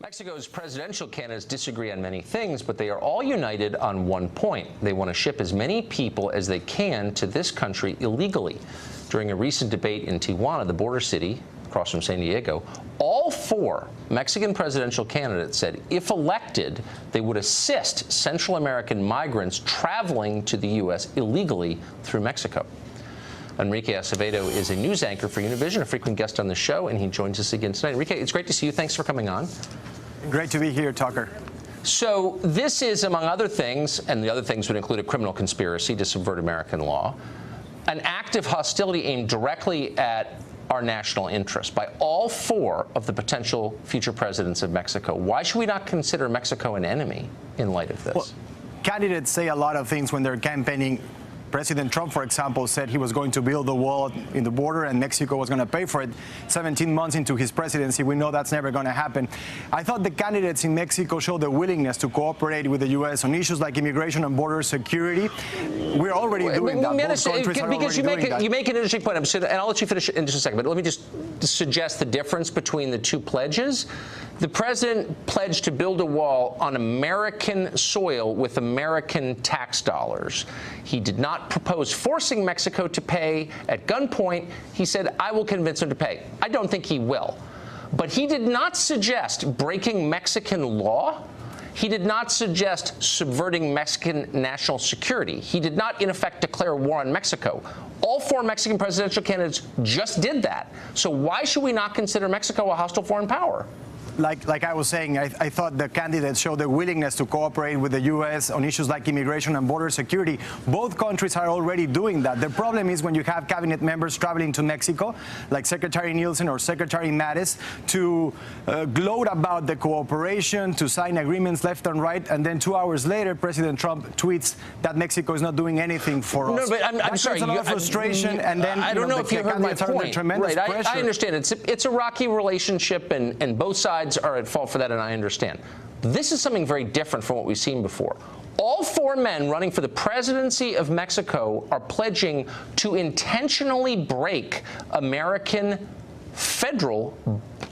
Mexico's presidential candidates disagree on many things, but they are all united on one point. They want to ship as many people as they can to this country illegally. During a recent debate in Tijuana, the border city across from San Diego, all four Mexican presidential candidates said if elected, they would assist Central American migrants traveling to the U.S. illegally through Mexico. Enrique Acevedo is a news anchor for Univision, a frequent guest on the show, and he joins us again tonight. Enrique, it's great to see you. Thanks for coming on. Great to be here, Tucker. So this is, among other things, and the other things would include a criminal conspiracy to subvert American law, an act of hostility aimed directly at our national interest by all four of the potential future presidents of Mexico. Why should we not consider Mexico an enemy in light of this? Well, candidates say a lot of things when they're campaigning. President Trump, for example, said he was going to build a wall in the border and Mexico was going to pay for it. 17 months into his presidency, we know that's never going to happen. I thought the candidates in Mexico showed the willingness to cooperate with the U.S. on issues like immigration and border security. We're already doing that. Because you make an interesting point, and I'll let you finish in just a second, but let me just suggest the difference between the two pledges. The president pledged to build a wall on American soil with American tax dollars. He did not propose forcing Mexico to pay at gunpoint. He said, I will convince them to pay. I don't think he will. But he did not suggest breaking Mexican law. He did not suggest subverting Mexican national security. He did not, in effect, declare war on Mexico. All four Mexican presidential candidates just did that. So why should we not consider Mexico a hostile foreign power? Like I was saying, I thought the candidates showed the willingness to cooperate with the U.S. on issues like immigration and border security. Both countries are already doing that. The problem is when you have cabinet members traveling to Mexico, like Secretary Nielsen or Secretary Mattis, to gloat about the cooperation, to sign agreements left and right, and then 2 hours later, President Trump tweets that Mexico is not doing anything for us. No, but I'm sorry. A lot of frustration, and then I don't know if you heard my point. Right, I understand. It's a rocky relationship, and both sides are at fault for that, and I understand. This is something very different from what we've seen before. All four men running for the presidency of Mexico are pledging to intentionally break American federal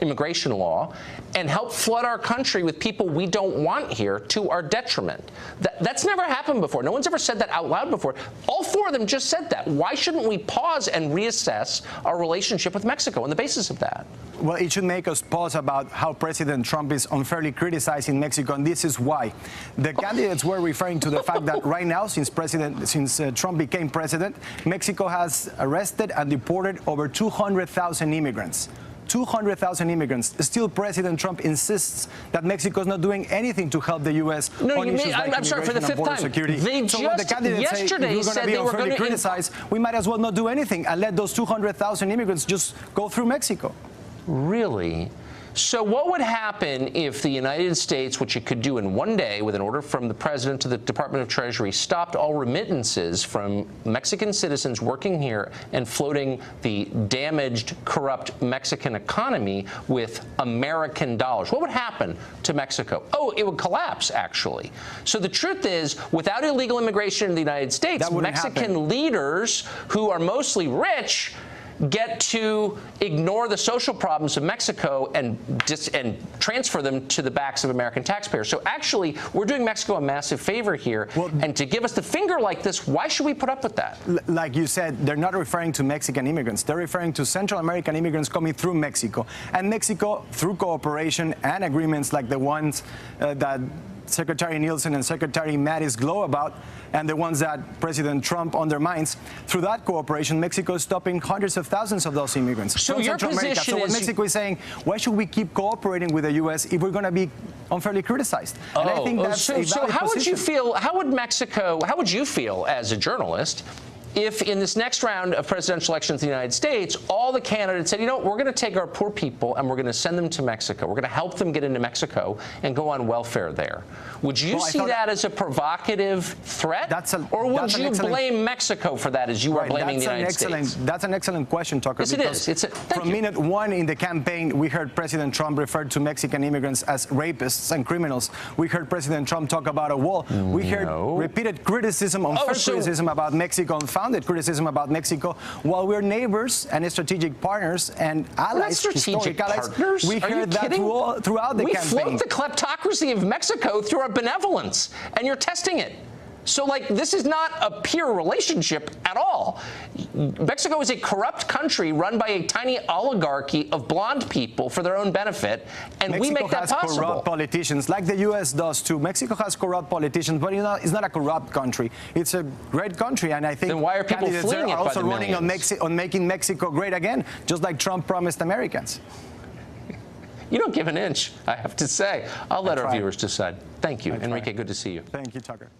immigration law and help flood our country with people we don't want here to our detriment. That's never happened before. No one's ever said that out loud before. All four of them just said that. Why shouldn't we pause and reassess our relationship with Mexico on the basis of that? Well, it should make us pause about how President Trump is unfairly criticizing Mexico, and this is why. The candidates were referring to the fact that right now, since Trump became president, Mexico has arrested and deported over 200,000 immigrants. 200,000 immigrants. Still, President Trump insists that Mexico is not doing anything to help the U.S. on issues like I'm sorry, for the fifth time. Security. They just yesterday said they were going to criticize. We might as well not do anything and let those 200,000 immigrants just go through Mexico. Really? So what would happen if the United States, which it could do in one day with an order from the President to the Department of Treasury, stopped all remittances from Mexican citizens working here and floating the damaged, corrupt Mexican economy with American dollars? What would happen to Mexico? Oh, it would collapse, actually. So the truth is, without illegal immigration in the United States, Mexican leaders who are mostly rich get to ignore the social problems of Mexico and transfer them to the backs of American taxpayers. So actually, we're doing Mexico a massive favor here. Well, and to give us the finger like this, why should we put up with that? Like you said, they're not referring to Mexican immigrants. They're referring to Central American immigrants coming through Mexico. And Mexico, through cooperation and agreements like the ones that Secretary Nielsen and Secretary Mattis glow about, and the ones that President Trump undermines, through that cooperation, Mexico is stopping hundreds of thousands of those immigrants from Central America. So what Mexico is saying, why should we keep cooperating with the U.S. if we're going to be unfairly criticized? And I think that's a valid how would you position. feel? How would you feel as a journalist if in this next round of presidential elections in the United States, all the candidates said, you know, we're going to take our poor people and we're going to send them to Mexico. We're going to help them get into Mexico and go on welfare there. Would you see that as a provocative threat? Or would you blame Mexico for that as you are blaming the United States? That's an excellent question, Tucker. Yes, it is. From minute one in the campaign, we heard President Trump refer to Mexican immigrants as rapists and criminals. We heard President Trump talk about a wall. We heard repeated criticism, unfair criticism about Mexico on well-founded criticism about Mexico, while we're neighbors and strategic partners and allies, strategic allies. partners? We heard that throughout the campaign. We float the kleptocracy of Mexico through our benevolence, and you're testing it. So, like, this is not a peer relationship at all. Mexico is a corrupt country run by a tiny oligarchy of blonde people for their own benefit, and Mexico we make that possible. Mexico has corrupt politicians, like the U.S. does too. Mexico has corrupt politicians, but it's not a corrupt country. It's a great country, and I think then why are people candidates fleeing are it by also the running on making Mexico great again, just like Trump promised Americans. You don't give an inch, I have to say. I'll let our viewers decide. Thank you, Enrique. Good to see you. Thank you, Tucker.